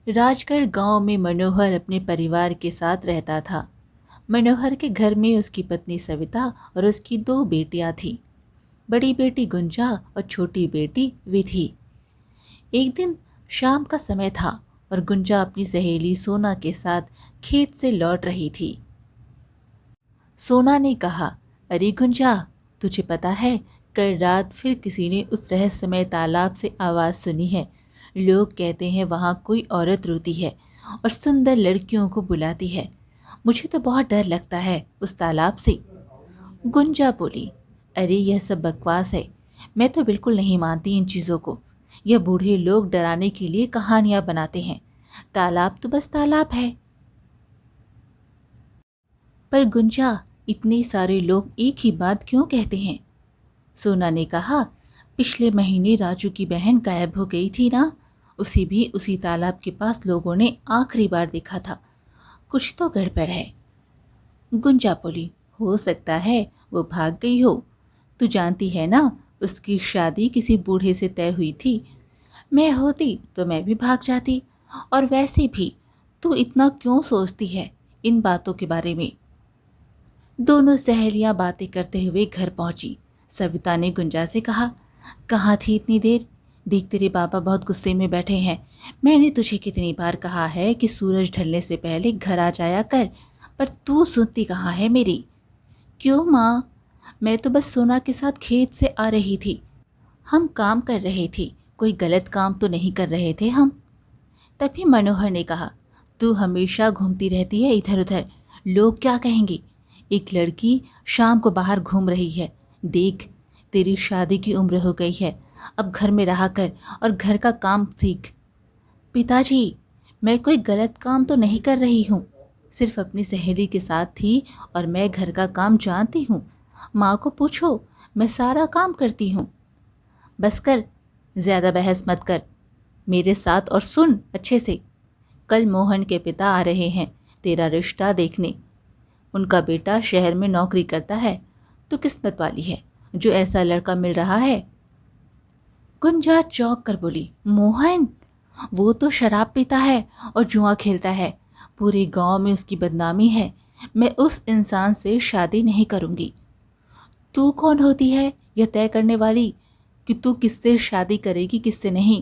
राजगढ़ गांव में मनोहर अपने परिवार के साथ रहता था। मनोहर के घर में उसकी पत्नी सविता और उसकी दो बेटियां थीं। बड़ी बेटी गुंजा और छोटी बेटी विधि। एक दिन शाम का समय था और गुंजा अपनी सहेली सोना के साथ खेत से लौट रही थी। सोना ने कहा, अरे गुंजा, तुझे पता है कल रात फिर किसी ने उस रहस्यमय तालाब से आवाज़ सुनी है। लोग कहते हैं वहाँ कोई औरत रोती है और सुंदर लड़कियों को बुलाती है। मुझे तो बहुत डर लगता है उस तालाब से। गुंजा बोली, अरे यह सब बकवास है। मैं तो बिल्कुल नहीं मानती इन चीज़ों को। यह बूढ़े लोग डराने के लिए कहानियाँ बनाते हैं। तालाब तो बस तालाब है। पर गुंजा, इतने सारे लोग एक ही बात क्यों कहते हैं? सोना ने कहा, पिछले महीने राजू की बहन गायब हो गई थी ना, उसे भी उसी तालाब के पास लोगों ने आखिरी बार देखा था। कुछ तो गड़बड़ है। गुंजा बोली, हो सकता है वो भाग गई हो। तू जानती है ना, उसकी शादी किसी बूढ़े से तय हुई थी। मैं होती तो मैं भी भाग जाती। और वैसे भी तू इतना क्यों सोचती है इन बातों के बारे में? दोनों सहेलियां बातें करते हुए घर पहुंची। सविता ने गुंजा से कहा, कहाँ थी इतनी देर? देख, तेरे पापा बहुत गुस्से में बैठे हैं। मैंने तुझे कितनी बार कहा है कि सूरज ढलने से पहले घर आ जाया कर, पर तू सुनती कहाँ है मेरी? क्यों माँ? मैं तो बस सोना के साथ खेत से आ रही थी। हम काम कर रहे थे, कोई गलत काम तो नहीं कर रहे थे हम। तभी मनोहर ने कहा, तू हमेशा घूमती रहती है इधर उधर, लोग क्या कहेंगे? एक लड़की शाम को बाहर घूम रही है। देख, तेरी शादी की उम्र हो गई है, अब घर में रहा कर और घर का काम सीख। पिताजी, मैं कोई गलत काम तो नहीं कर रही हूँ, सिर्फ अपनी सहेली के साथ थी और मैं घर का काम जानती हूँ। माँ को पूछो, मैं सारा काम करती हूँ। बस कर, ज़्यादा बहस मत कर मेरे साथ और सुन अच्छे से। कल मोहन के पिता आ रहे हैं तेरा रिश्ता देखने। उनका बेटा शहर में नौकरी करता है। तो किस्मत वाली है जो ऐसा लड़का मिल रहा है। गुंजा चौंक कर बोली, मोहन? वो तो शराब पीता है और जुआ खेलता है। पूरे गांव में उसकी बदनामी है। मैं उस इंसान से शादी नहीं करूंगी। तू कौन होती है यह तय करने वाली कि तू किससे शादी करेगी किससे नहीं?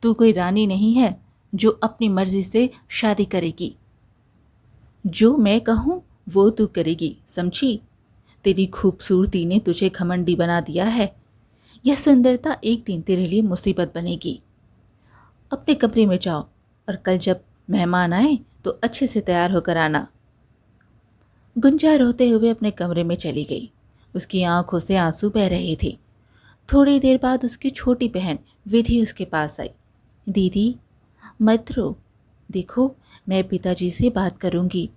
तू कोई रानी नहीं है जो अपनी मर्जी से शादी करेगी। जो मैं कहूँ वो तू करेगी, समझी? तेरी खूबसूरती ने तुझे घमंडी बना दिया है। यह सुंदरता एक दिन तेरे लिए मुसीबत बनेगी। अपने कमरे में जाओ और कल जब मेहमान आए तो अच्छे से तैयार होकर आना। गुंजा रोते हुए अपने कमरे में चली गई। उसकी आंखों से आंसू बह रहे थे। थोड़ी देर बाद उसकी छोटी बहन विधि उसके पास आई। दीदी, मत रो। देखो, मैं पिताजी से बात करूंगी।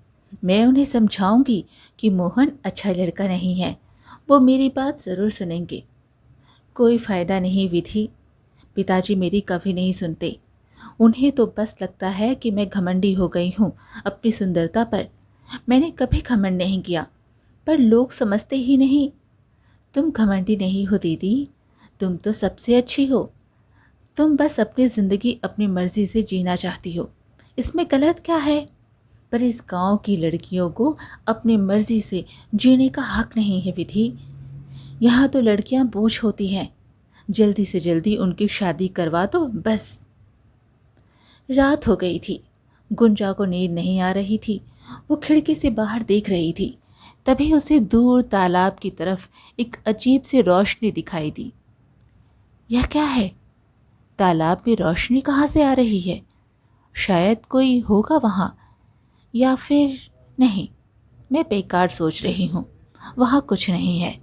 मैं उन्हें समझाऊंगी कि मोहन अच्छा लड़का नहीं है। वो मेरी बात ज़रूर सुनेंगे। कोई फ़ायदा नहीं विधि, पिताजी मेरी कभी नहीं सुनते। उन्हें तो बस लगता है कि मैं घमंडी हो गई हूँ अपनी सुंदरता पर। मैंने कभी घमंड नहीं किया, पर लोग समझते ही नहीं। तुम घमंडी नहीं हो दीदी, तुम तो सबसे अच्छी हो। तुम बस अपनी ज़िंदगी अपनी मर्ज़ी से जीना चाहती हो, इसमें गलत क्या है? पर इस गांव की लड़कियों को अपनी मर्ज़ी से जीने का हक नहीं है विधि। यहाँ तो लड़कियाँ बोझ होती हैं। जल्दी से जल्दी उनकी शादी करवा दो बस। रात हो गई थी। गुंजा को नींद नहीं आ रही थी। वो खिड़की से बाहर देख रही थी। तभी उसे दूर तालाब की तरफ एक अजीब सी रोशनी दिखाई दी। यह क्या है? तालाब में रोशनी कहाँ से आ रही है? शायद कोई होगा वहाँ, या फिर नहीं, मैं बेकार सोच रही हूँ। वहाँ कुछ नहीं है।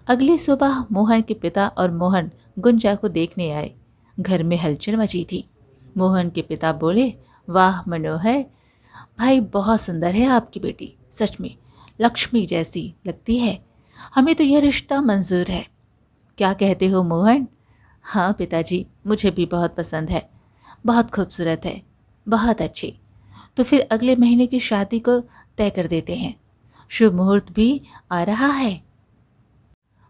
अगली सुबह मोहन के पिता और मोहन गुंजा को देखने आए। घर में हलचल मची थी। मोहन के पिता बोले, वाह मनोहर, भाई बहुत सुंदर है आपकी बेटी, सच में लक्ष्मी जैसी लगती है। हमें तो यह रिश्ता मंजूर है। क्या कहते हो मोहन? हाँ पिताजी, मुझे भी बहुत पसंद है। बहुत खूबसूरत है, बहुत अच्छी। तो फिर अगले महीने की शादी को तय कर देते हैं। शुभ मुहूर्त भी आ रहा है।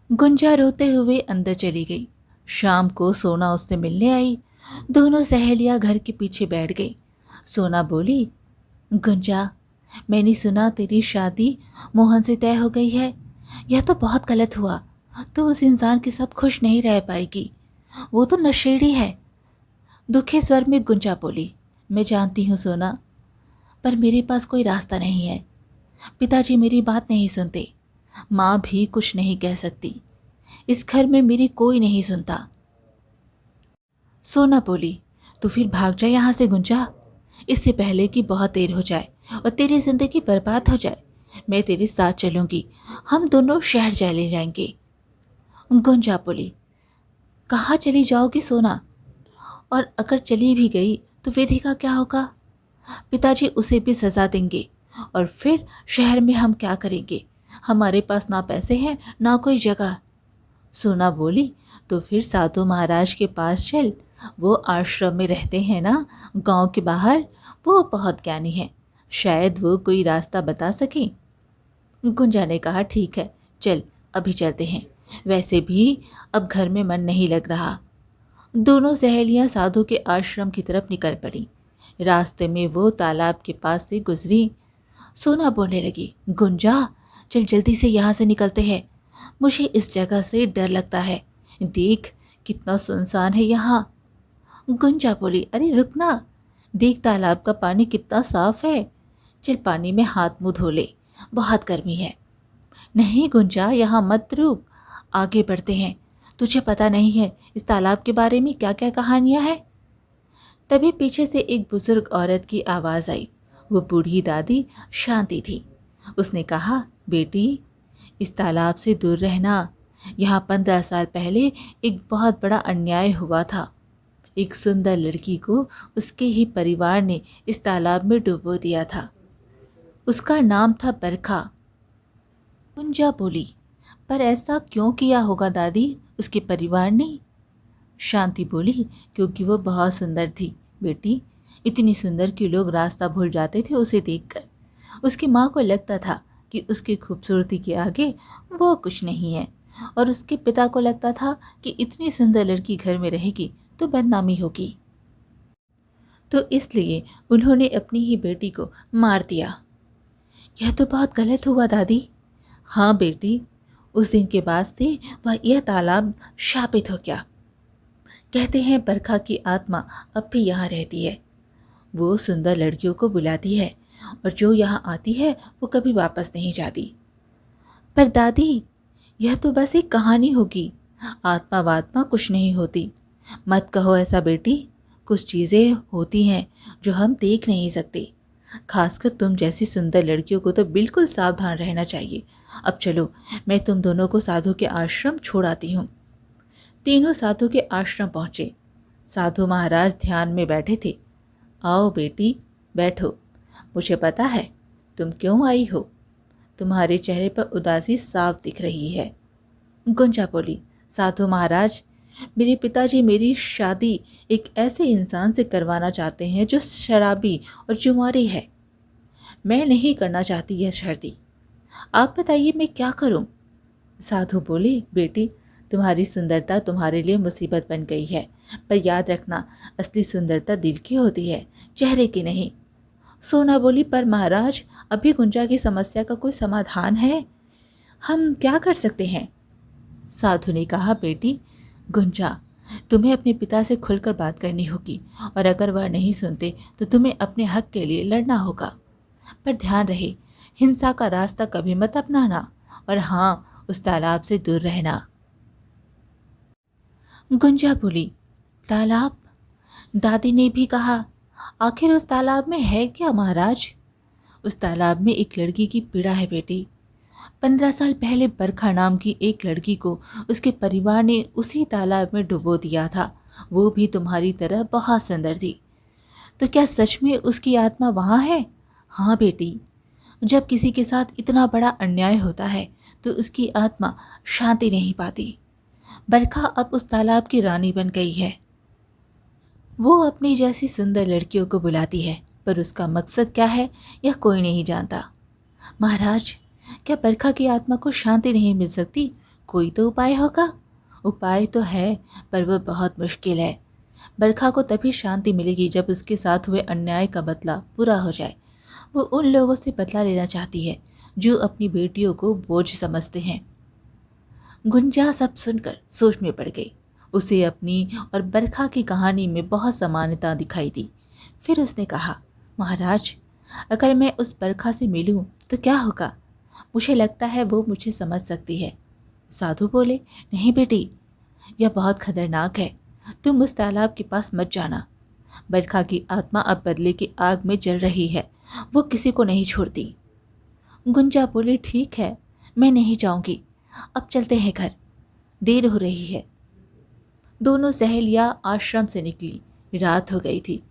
गुंजा रोते हुए अंदर चली गई। शाम को सोना उससे मिलने आई। दोनों सहेलियां घर के पीछे बैठ गई। सोना बोली, गुंजा, मैंने सुना तेरी शादी मोहन से तय हो गई है। यह तो बहुत गलत हुआ। तो उस इंसान के साथ खुश नहीं रह पाएगी, वो तो नशेड़ी है। दुखे स्वर में गुंजा बोली, मैं जानती हूँ सोना, पर मेरे पास कोई रास्ता नहीं है। पिताजी मेरी बात नहीं सुनते, माँ भी कुछ नहीं कह सकती, इस घर में मेरी कोई नहीं सुनता। सोना बोली, तो फिर भाग जा यहाँ से गुंजा, इससे पहले कि बहुत देर हो जाए और तेरी जिंदगी बर्बाद हो जाए। मैं तेरे साथ चलूंगी, हम दोनों शहर चले जाएंगे। गुंजा बोली, कहाँ चली जाओगी सोना? और अगर चली भी गई तो विधि का क्या होगा? पिताजी उसे भी सजा देंगे और फिर शहर में हम क्या करेंगे? हमारे पास ना पैसे हैं ना कोई जगह। सोना बोली, तो फिर साधु महाराज के पास चल, वो आश्रम में रहते हैं ना, गांव के बाहर। वो बहुत ज्ञानी है, शायद वो कोई रास्ता बता सके। गुंजा ने कहा, ठीक है चल, अभी चलते हैं। वैसे भी अब घर में मन नहीं लग रहा। दोनों सहेलियां साधु के आश्रम की तरफ निकल पड़ी। रास्ते में वो तालाब के पास से गुजरी। सोना बोलने लगी, गुंजा, चल जल्दी से यहाँ से निकलते हैं। मुझे इस जगह से डर लगता है। देख कितना सुनसान है यहाँ। गुंजा बोली, अरे रुकना, देख तालाब का पानी कितना साफ है। चल पानी में हाथ मुंह धो ले, बहुत गर्मी है। नहीं गुंजा, यहाँ मत रुक, आगे बढ़ते हैं। तुझे पता नहीं है इस तालाब के बारे में क्या क्या कहानियां हैं। तभी पीछे से एक बुजुर्ग औरत की आवाज़ आई। वो बूढ़ी दादी शांति थी। उसने कहा, बेटी, इस तालाब से दूर रहना। यहाँ 15 साल पहले एक बहुत बड़ा अन्याय हुआ था। एक सुंदर लड़की को उसके ही परिवार ने इस तालाब में डुबो दिया था। उसका नाम था बरखा। गुंजा बोली, पर ऐसा क्यों किया होगा दादी, उसके परिवार ने? शांति बोली, क्योंकि वो बहुत सुंदर थी बेटी, इतनी सुंदर कि लोग रास्ता भूल जाते थे उसे देखकर। उसकी माँ को लगता था कि उसकी खूबसूरती के आगे वो कुछ नहीं है, और उसके पिता को लगता था कि इतनी सुंदर लड़की घर में रहेगी तो बदनामी होगी। तो इसलिए उन्होंने अपनी ही बेटी को मार दिया। यह तो बहुत गलत हुआ दादी। हाँ बेटी, उस दिन के बाद से वह यह तालाब शापित हो गया। कहते हैं बरखा की आत्मा अब भी यहाँ रहती है। वो सुंदर लड़कियों को बुलाती है और जो यहाँ आती है वो कभी वापस नहीं जाती। पर दादी, यह तो बस एक कहानी होगी, आत्मा वात्मा कुछ नहीं होती। मत कहो ऐसा बेटी, कुछ चीज़ें होती हैं जो हम देख नहीं सकते। खासकर तुम जैसी सुंदर लड़कियों को तो बिल्कुल सावधान रहना चाहिए। अब चलो, मैं तुम दोनों को साधु के आश्रम छोड़ आती हूँ। तीनों साधु के आश्रम पहुँचे। साधु महाराज ध्यान में बैठे थे। आओ बेटी, बैठो। मुझे पता है तुम क्यों आई हो। तुम्हारे चेहरे पर उदासी साफ दिख रही है। गुंजा बोली, साधु महाराज, मेरे पिताजी मेरी शादी एक ऐसे इंसान से करवाना चाहते हैं जो शराबी और जुआरी है। मैं नहीं करना चाहती यह शादी। आप बताइए मैं क्या करूं? साधु बोली, बेटी, तुम्हारी सुंदरता तुम्हारे लिए मुसीबत बन गई है, पर याद रखना, असली सुंदरता दिल की होती है, चेहरे की नहीं। सोना बोली, पर महाराज, अभी गुंजा की समस्या का कोई समाधान है? हम क्या कर सकते हैं? साधु ने कहा, बेटी गुंजा, तुम्हें अपने पिता से खुलकर बात करनी होगी, और अगर वह नहीं सुनते तो तुम्हें अपने हक के लिए लड़ना होगा। पर ध्यान रहे, हिंसा का रास्ता कभी मत अपनाना, और हाँ, उस तालाब से दूर रहना। गुंजा बोली, तालाब? दादी ने भी कहा। आखिर उस तालाब में है क्या महाराज? उस तालाब में एक लड़की की पीड़ा है बेटी। 15 साल पहले बरखा नाम की एक लड़की को उसके परिवार ने उसी तालाब में डुबो दिया था। वो भी तुम्हारी तरह बहुत सुंदर थी। तो क्या सच में उसकी आत्मा वहाँ है? हाँ बेटी, जब किसी के साथ इतना बड़ा अन्याय होता है तो उसकी आत्मा शांति नहीं पाती। बरखा अब उस तालाब की रानी बन गई है। वो अपनी जैसी सुंदर लड़कियों को बुलाती है, पर उसका मकसद क्या है यह कोई नहीं जानता। महाराज, क्या बरखा की आत्मा को शांति नहीं मिल सकती? कोई तो उपाय होगा। उपाय तो है, पर वह बहुत मुश्किल है। बरखा को तभी शांति मिलेगी जब उसके साथ हुए अन्याय का बदला पूरा हो जाए। वो उन लोगों से बदला लेना चाहती है जो अपनी बेटियों को बोझ समझते हैं। गुंजा सब सुनकर सोच में पड़ गई। उसे अपनी और बरखा की कहानी में बहुत समानता दिखाई दी। फिर उसने कहा, महाराज, अगर मैं उस बरखा से मिलूं तो क्या होगा? मुझे लगता है वो मुझे समझ सकती है। साधु बोले, नहीं बेटी, यह बहुत खतरनाक है। तुम उस तालाब के पास मत जाना। बरखा की आत्मा अब बदले की आग में जल रही है। वो किसी को नहीं छोड़ती। गुंजा बोली, ठीक है, मैं नहीं जाऊंगी। अब चलते हैं घर, देर हो रही है। दोनों सहेलियां आश्रम से निकली। रात हो गई थी।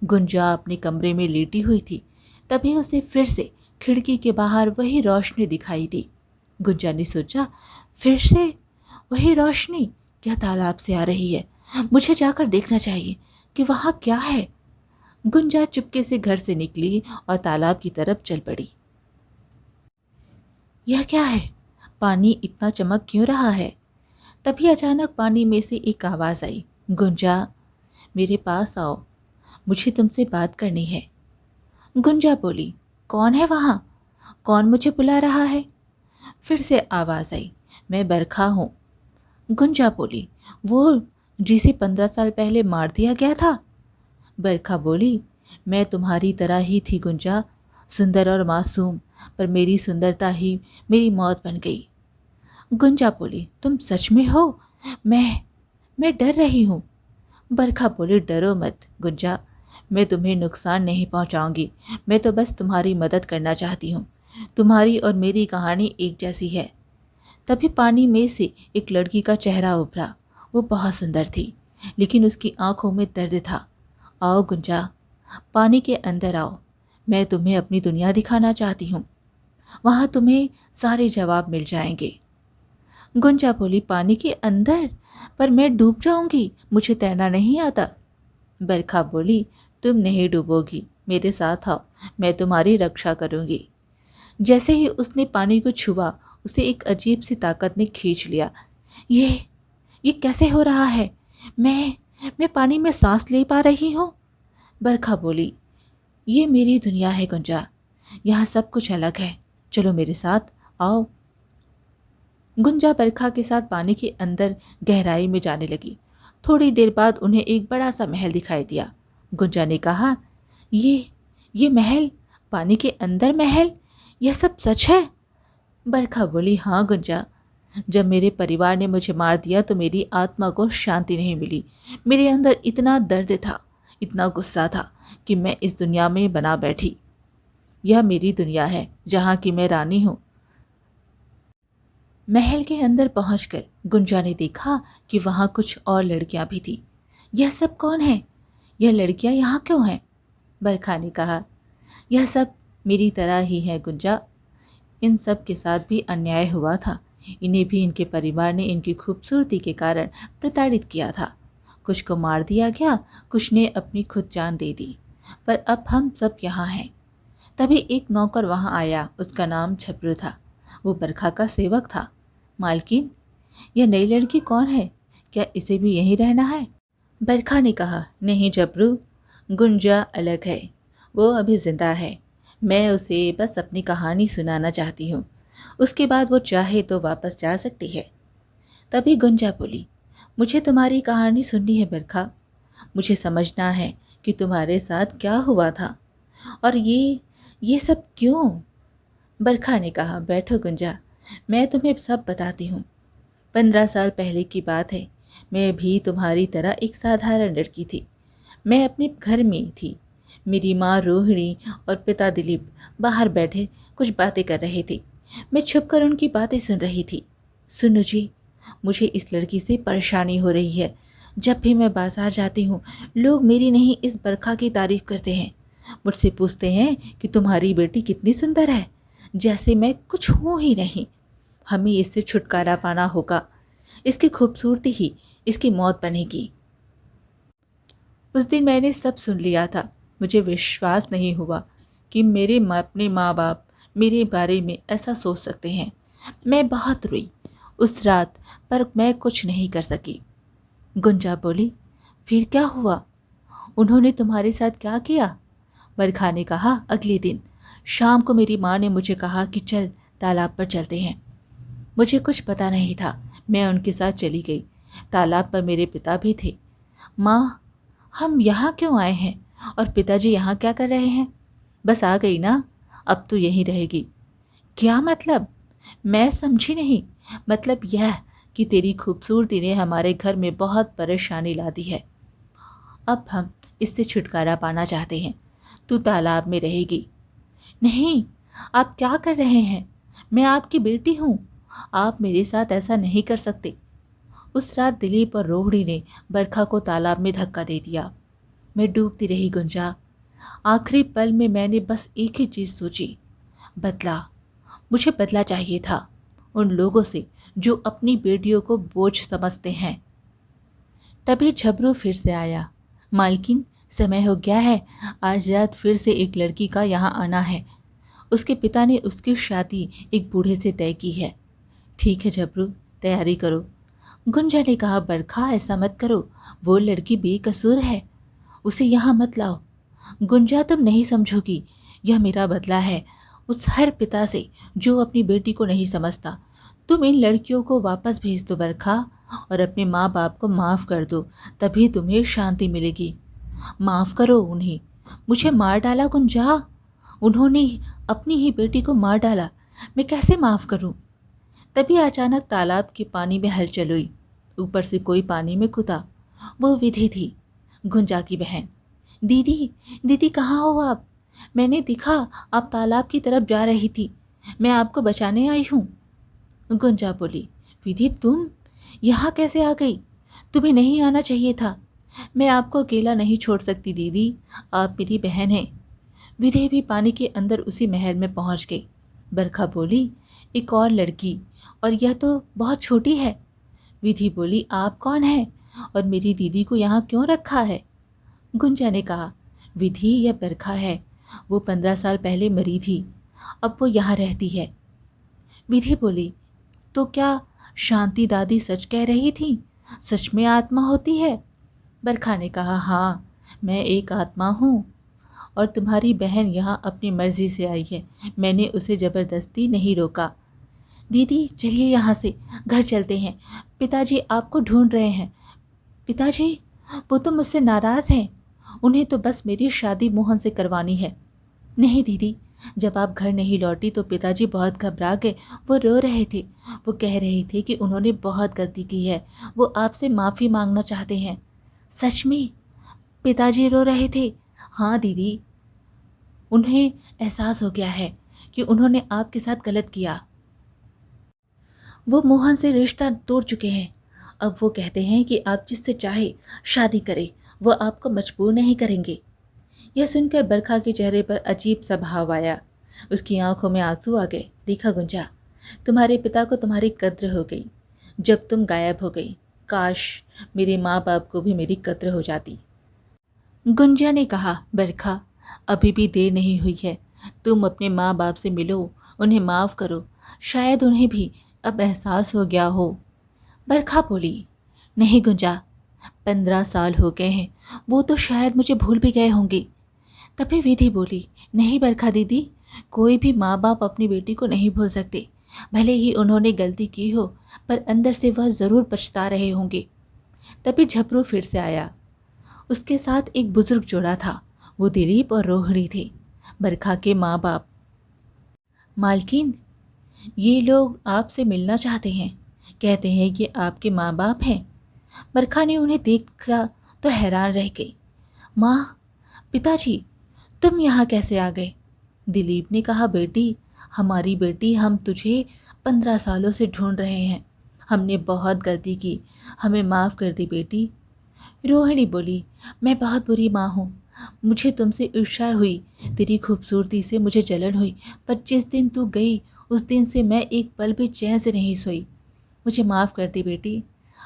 गुंजा अपने कमरे में लेटी हुई थी। तभी उसे फिर से खिड़की के बाहर वही रोशनी दिखाई दी। गुंजा ने सोचा, फिर से वही रोशनी क्या तालाब से आ रही है? मुझे जाकर देखना चाहिए कि वहाँ क्या है। गुंजा चुपके से घर से निकली और तालाब की तरफ चल पड़ी। यह क्या है? पानी इतना चमक क्यों रहा है? तभी अचानक पानी में से एक आवाज़ आई, गुंजा, मेरे पास आओ, मुझे तुमसे बात करनी है। गुंजा बोली, कौन है वहाँ? कौन मुझे बुला रहा है? फिर से आवाज़ आई, मैं बरखा हूँ। गुंजा बोली, वो जिसे 15 साल पहले मार दिया गया था? बरखा बोली, मैं तुम्हारी तरह ही थी गुंजा, सुंदर और मासूम, पर मेरी सुंदरता ही मेरी मौत बन गई। गुंजा बोली, तुम सच में हो? मैं डर रही हूँ। बरखा बोली, डरो मत गुंजा, मैं तुम्हें नुकसान नहीं पहुँचाऊंगी। मैं तो बस तुम्हारी मदद करना चाहती हूँ। तुम्हारी और मेरी कहानी एक जैसी है। तभी पानी में से एक लड़की का चेहरा उभरा। वो बहुत सुंदर थी, लेकिन उसकी आंखों में दर्द था। आओ गुंजा, पानी के अंदर आओ, मैं तुम्हें अपनी दुनिया दिखाना चाहती हूँ। वहाँ तुम्हें सारे जवाब मिल जाएंगे। गुंजा बोली, पानी के अंदर? पर मैं डूब जाऊंगी, मुझे तैरना नहीं आता। बरखा बोली, तुम नहीं डूबोगी, मेरे साथ आओ, मैं तुम्हारी रक्षा करूंगी। जैसे ही उसने पानी को छुआ, उसे एक अजीब सी ताकत ने खींच लिया। ये कैसे हो रहा है? मैं पानी में सांस ले पा रही हूँ। बरखा बोली, ये मेरी दुनिया है गुंजा, यहाँ सब कुछ अलग है, चलो मेरे साथ आओ। गुंजा बरखा के साथ पानी के अंदर गहराई में जाने लगी। थोड़ी देर बाद उन्हें एक बड़ा सा महल दिखाई दिया। गुंजा ने कहा, ये महल, पानी के अंदर महल, यह सब सच है? बरखा बोली, हाँ गुंजा, जब मेरे परिवार ने मुझे मार दिया तो मेरी आत्मा को शांति नहीं मिली। मेरे अंदर इतना दर्द था, इतना गुस्सा था कि मैं इस दुनिया में बना बैठी। यह मेरी दुनिया है, जहाँ की मैं रानी हूँ। महल के अंदर पहुंचकर गुंजा ने देखा कि वहाँ कुछ और लड़कियां भी थी। यह सब कौन है? यह लड़कियां यहाँ क्यों हैं? बरखा ने कहा, यह सब मेरी तरह ही है गुंजा, इन सब के साथ भी अन्याय हुआ था। इन्हें भी इनके परिवार ने इनकी खूबसूरती के कारण प्रताड़ित किया था। कुछ को मार दिया गया, कुछ ने अपनी खुद जान दे दी, पर अब हम सब यहाँ हैं। तभी एक नौकर वहाँ आया, उसका नाम छपरू था। वो बरखा का सेवक था। मालकिन, यह नई लड़की कौन है? क्या इसे भी यहीं रहना है? बरखा ने कहा, नहीं छपरू, गुंजा अलग है, वो अभी जिंदा है। मैं उसे बस अपनी कहानी सुनाना चाहती हूँ, उसके बाद वो चाहे तो वापस जा सकती है। तभी गुंजा बोली, मुझे तुम्हारी कहानी सुननी है बरखा, मुझे समझना है कि तुम्हारे साथ क्या हुआ था और ये सब क्यों। बरखा ने कहा, बैठो गुंजा, मैं तुम्हें सब बताती हूँ। 15 साल पहले की बात है। मैं भी तुम्हारी तरह एक साधारण लड़की थी। मैं अपने घर में थी। मेरी माँ रोहिणी और पिता दिलीप बाहर बैठे कुछ बातें कर रहे थे। मैं छुपकर उनकी बातें सुन रही थी। सुनो जी, मुझे इस लड़की से परेशानी हो रही है। जब भी मैं बाजार जाती हूँ, लोग मेरी नहीं इस बरखा की तारीफ करते हैं। मुझसे पूछते हैं कि तुम्हारी बेटी कितनी सुंदर है, जैसे मैं कुछ हूँ ही नहीं। हमें इससे छुटकारा पाना होगा। इसकी खूबसूरती ही इसकी मौत बनेगी। उस दिन मैंने सब सुन लिया था। मुझे विश्वास नहीं हुआ कि अपने माँ बाप मेरे बारे में ऐसा सोच सकते हैं। मैं बहुत रोई उस रात, पर मैं कुछ नहीं कर सकी। गुंजा बोली, फिर क्या हुआ? उन्होंने तुम्हारे साथ क्या किया? बरखा ने कहा, अगले दिन शाम को मेरी माँ ने मुझे कहा कि चल तालाब पर चलते हैं। मुझे कुछ पता नहीं था, मैं उनके साथ चली गई। तालाब पर मेरे पिता भी थे। माँ, हम यहाँ क्यों आए हैं और पिताजी यहाँ क्या कर रहे हैं? बस आ गई ना, अब तो यहीं रहेगी। क्या मतलब? मैं समझी नहीं। मतलब यह कि तेरी खूबसूरती ने हमारे घर में बहुत परेशानी ला दी है। अब हम इससे छुटकारा पाना चाहते हैं। तू तालाब में रहेगी। नहीं, आप क्या कर रहे हैं? मैं आपकी बेटी हूँ। आप मेरे साथ ऐसा नहीं कर सकते। उस रात दिलीप और रोहिणी ने बरखा को तालाब में धक्का दे दिया। मैं डूबती रही गुंजा। आखिरी पल में मैंने बस एक ही चीज़ सोची, बदला। मुझे बदला चाहिए था उन लोगों से जो अपनी बेटियों को बोझ समझते हैं। तभी झबरू फिर से आया। मालकिन, समय हो गया है, आज रात फिर से एक लड़की का यहाँ आना है। उसके पिता ने उसकी शादी एक बूढ़े से तय की है। ठीक है झबरू, तैयारी करो। गुंजा ने कहा, बरखा ऐसा मत करो, वो लड़की बेकसूर है, उसे यहाँ मत लाओ। गुंजा, तुम नहीं समझोगी, यह मेरा बदला है उस हर पिता से जो अपनी बेटी को नहीं समझता। तुम इन लड़कियों को वापस भेज दो बरखा, और अपने माँ बाप को माफ़ कर दो, तभी तुम्हें शांति मिलेगी। माफ़ करो उन्हें। मुझे मार डाला गुंजा, उन्होंने अपनी ही बेटी को मार डाला, मैं कैसे माफ़ करूं? तभी अचानक तालाब के पानी में हलचल हुई। ऊपर से कोई पानी में कूदा। वो विधि थी, गुंजा की बहन। दीदी, दीदी कहाँ हो आप? मैंने देखा आप तालाब की तरफ जा रही थी, मैं आपको बचाने आई हूँ। गुंजा बोली, विधि तुम यहाँ कैसे आ गई? तुम्हें नहीं आना चाहिए था। मैं आपको अकेला नहीं छोड़ सकती दीदी, आप मेरी बहन हैं। विधि भी पानी के अंदर उसी महल में पहुँच गई। बरखा बोली, एक और लड़की, और यह तो बहुत छोटी है। विधि बोली, आप कौन हैं और मेरी दीदी को यहाँ क्यों रखा है? गुंजा ने कहा, विधि यह बरखा है, वो 15 साल पहले मरी थी, अब वो यहाँ रहती है। विधि बोली, तो क्या शांति दादी सच कह रही थी? सच में आत्मा होती है? बरखा ने कहा, हाँ, मैं एक आत्मा हूँ, और तुम्हारी बहन यहाँ अपनी मर्जी से आई है, मैंने उसे ज़बरदस्ती नहीं रोका। दीदी चलिए यहाँ से, घर चलते हैं, पिताजी आपको ढूंढ रहे हैं। पिताजी, वो तो मुझसे नाराज़ हैं, उन्हें तो बस मेरी शादी मोहन से करवानी है। नहीं दीदी, जब आप घर नहीं लौटी तो पिताजी बहुत घबरा गए, वो रो रहे थे, वो कह रहे थे कि उन्होंने बहुत गलती की है, वो आपसे माफ़ी मांगना चाहते हैं। सच में? पिताजी रो रहे थे? हाँ दीदी, उन्हें एहसास हो गया है कि उन्होंने आपके साथ गलत किया। वो मोहन से रिश्ता तोड़ चुके हैं। अब वो कहते हैं कि आप जिससे चाहे शादी करें, वो आपको मजबूर नहीं करेंगे। यह सुनकर बरखा के चेहरे पर अजीब सा भाव आया। उसकी आंखों में आंसू आ गए। देखा गुंजा, तुम्हारे पिता को तुम्हारी कद्र हो गई जब तुम गायब हो गई। काश मेरे माँ बाप को भी मेरी कद्र हो जाती। गुंजा ने कहा, बरखा, अभी भी देर नहीं हुई है, तुम अपने माँ बाप से मिलो, उन्हें माफ़ करो, शायद उन्हें भी अब एहसास हो गया हो। बरखा बोली, नहीं गुंजा, 15 साल हो गए हैं, वो तो शायद मुझे भूल भी गए होंगे। तभी विधि बोली, नहीं बरखा दीदी, कोई भी माँ बाप अपनी बेटी को नहीं भूल सकते, भले ही उन्होंने गलती की हो, पर अंदर से वह ज़रूर पछता रहे होंगे। तभी झपरू फिर से आया। उसके साथ एक बुजुर्ग जोड़ा था, वो दिलीप और रोहिणी थे, बरखा के माँ बाप। मालकिन, ये लोग आपसे मिलना चाहते हैं, कहते हैं कि आपके माँ बाप हैं। बरखा ने उन्हें देखा तो हैरान रह गई। माँ, पिताजी, तुम यहाँ कैसे आ गए? दिलीप ने कहा, बेटी, हमारी बेटी, हम तुझे 15 सालों से ढूंढ रहे हैं, हमने बहुत गलती की, हमें माफ़ कर दी बेटी। रोहिणी बोली, मैं बहुत बुरी माँ हूँ, मुझे तुमसे ईर्ष्या हुई, तेरी खूबसूरती से मुझे जलन हुई, पर जिस दिन तू गई उस दिन से मैं एक पल भी चैन से नहीं सोई, मुझे माफ़ कर दी बेटी।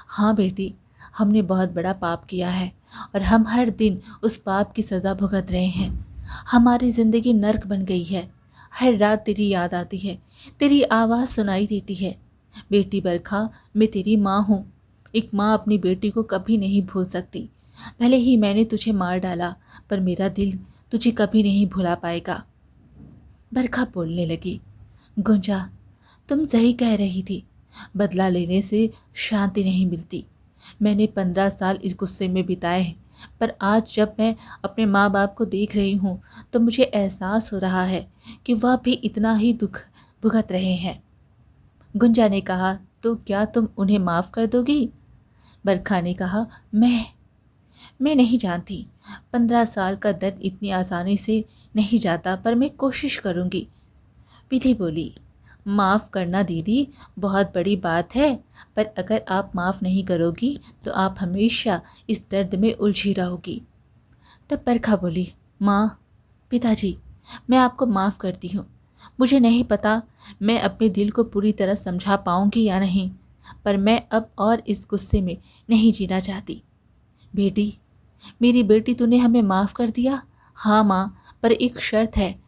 हाँ बेटी, हमने बहुत बड़ा पाप किया है और हम हर दिन उस पाप की सज़ा भुगत रहे हैं। हमारी ज़िंदगी नर्क बन गई है, हर रात तेरी याद आती है, तेरी आवाज़ सुनाई देती है। बेटी बरखा, मैं तेरी माँ हूँ, एक माँ अपनी बेटी को कभी नहीं भूल सकती। भले ही मैंने तुझे मार डाला, पर मेरा दिल तुझे कभी नहीं भुला पाएगा। बरखा बोलने लगी, गुंजा, तुम सही कह रही थी। बदला लेने से शांति नहीं मिलती। मैंने 15 साल इस गुस्से में बिताए हैं, पर आज जब मैं अपने माँ बाप को देख रही हूँ तो मुझे एहसास हो रहा है कि वह भी इतना ही दुख भुगत रहे हैं। गुंजा ने कहा, तो क्या तुम उन्हें माफ़ कर दोगी? बरखा ने कहा, मैं नहीं जानती। 15 साल का दर्द इतनी आसानी से नहीं जाता, पर मैं कोशिश करूँगी। विधि बोली, माफ़ करना दीदी बहुत बड़ी बात है, पर अगर आप माफ़ नहीं करोगी तो आप हमेशा इस दर्द में उलझी रहोगी। तब बरखा बोली, माँ, पिताजी, मैं आपको माफ़ करती हूँ। मुझे नहीं पता मैं अपने दिल को पूरी तरह समझा पाऊँगी या नहीं, पर मैं अब और इस गुस्से में नहीं जीना चाहती। बेटी, मेरी बेटी, तूने हमें माफ़ कर दिया? हाँ माँ, पर एक शर्त है।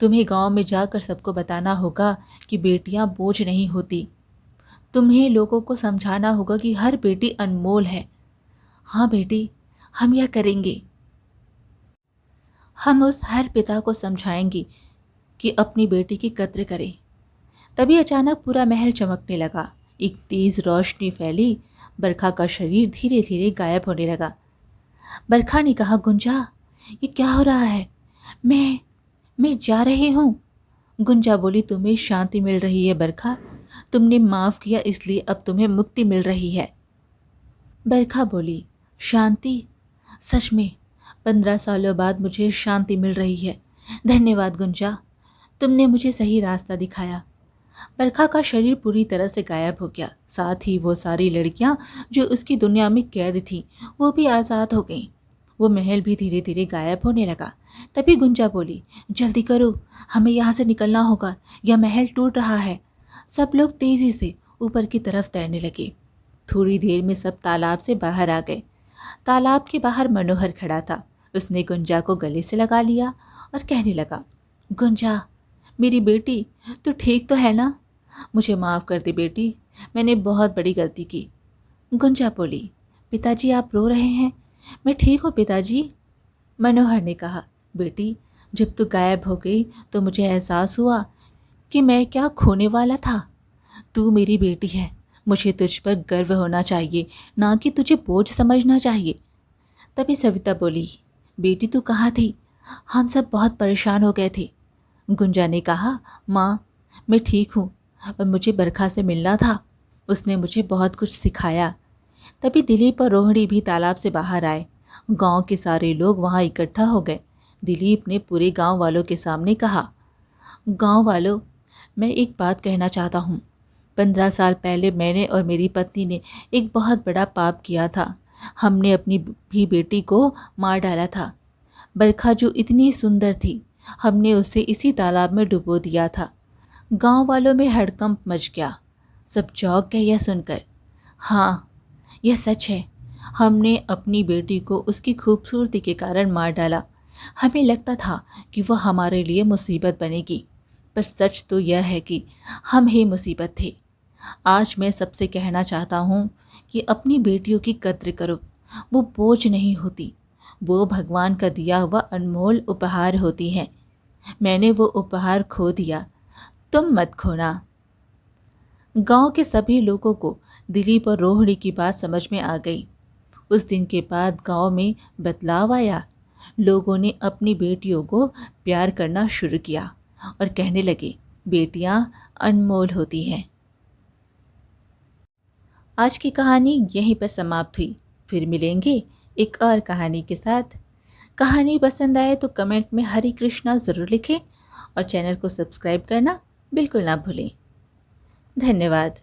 तुम्हें गांव में जाकर सबको बताना होगा कि बेटियां बोझ नहीं होती। तुम्हें लोगों को समझाना होगा कि हर बेटी अनमोल है। हाँ बेटी, हम यह करेंगे। हम उस हर पिता को समझाएंगे कि अपनी बेटी की कद्र करे। तभी अचानक पूरा महल चमकने लगा। एक तेज रोशनी फैली। बरखा का शरीर धीरे धीरे गायब होने लगा। बरखा ने कहा, गुंजा, ये क्या हो रहा है? मैं जा रही हूँ। गुंजा बोली, तुम्हें शांति मिल रही है बरखा। तुमने माफ़ किया इसलिए अब तुम्हें मुक्ति मिल रही है। बरखा बोली, शांति? सच में 15 सालों बाद मुझे शांति मिल रही है। धन्यवाद गुंजा, तुमने मुझे सही रास्ता दिखाया। बरखा का शरीर पूरी तरह से गायब हो गया। साथ ही वो सारी लड़कियां जो उसकी दुनिया में कैद थीं, वो भी आज़ाद हो गईं। वो महल भी धीरे धीरे गायब होने लगा। तभी गुंजा बोली, जल्दी करो, हमें यहाँ से निकलना होगा, यह महल टूट रहा है। सब लोग तेजी से ऊपर की तरफ तैरने लगे। थोड़ी देर में सब तालाब से बाहर आ गए। तालाब के बाहर मनोहर खड़ा था। उसने गुंजा को गले से लगा लिया और कहने लगा, गुंजा, मेरी बेटी, तू ठीक तो है ना? मुझे माफ़ कर दे बेटी, मैंने बहुत बड़ी गलती की। गुंजा बोली, पिताजी आप रो रहे हैं? मैं ठीक हूँ पिताजी। मनोहर ने कहा, बेटी, जब तू गायब हो गई तो मुझे एहसास हुआ कि मैं क्या खोने वाला था। तू मेरी बेटी है, मुझे तुझ पर गर्व होना चाहिए, ना कि तुझे बोझ समझना चाहिए। तभी सविता बोली, बेटी तू कहाँ थी? हम सब बहुत परेशान हो गए थे। गुंजा ने कहा, माँ, मैं ठीक हूँ और मुझे बरखा से मिलना था। उसने मुझे बहुत कुछ सिखाया। तभी दिलीप और रोहिणी भी तालाब से बाहर आए। गांव के सारे लोग वहां इकट्ठा हो गए। दिलीप ने पूरे गांव वालों के सामने कहा, गांव वालों, मैं एक बात कहना चाहता हूँ। 15 साल पहले मैंने और मेरी पत्नी ने एक बहुत बड़ा पाप किया था। हमने अपनी भी बेटी को मार डाला था। बरखा जो इतनी सुंदर थी, हमने उसे इसी तालाब में डुबो दिया था। गांव वालों में हड़कंप मच गया। सब चौंक गए यह सुनकर। हाँ, यह सच है। हमने अपनी बेटी को उसकी खूबसूरती के कारण मार डाला। हमें लगता था कि वह हमारे लिए मुसीबत बनेगी, पर सच तो यह है कि हम ही मुसीबत थे। आज मैं सबसे कहना चाहता हूँ कि अपनी बेटियों की कद्र करो। वो बोझ नहीं होती, वो भगवान का दिया हुआ अनमोल उपहार होती हैं। मैंने वो उपहार खो दिया, तुम मत खोना। गांव के सभी लोगों को दिलीप और रोहिणी की बात समझ में आ गई। उस दिन के बाद गांव में बदलाव आया। लोगों ने अपनी बेटियों को प्यार करना शुरू किया और कहने लगे, बेटियां अनमोल होती हैं। आज की कहानी यहीं पर समाप्त हुई। फिर मिलेंगे एक और कहानी के साथ। कहानी पसंद आए तो कमेंट में हरे कृष्णा ज़रूर लिखें और चैनल को सब्सक्राइब करना बिल्कुल ना भूलें। धन्यवाद।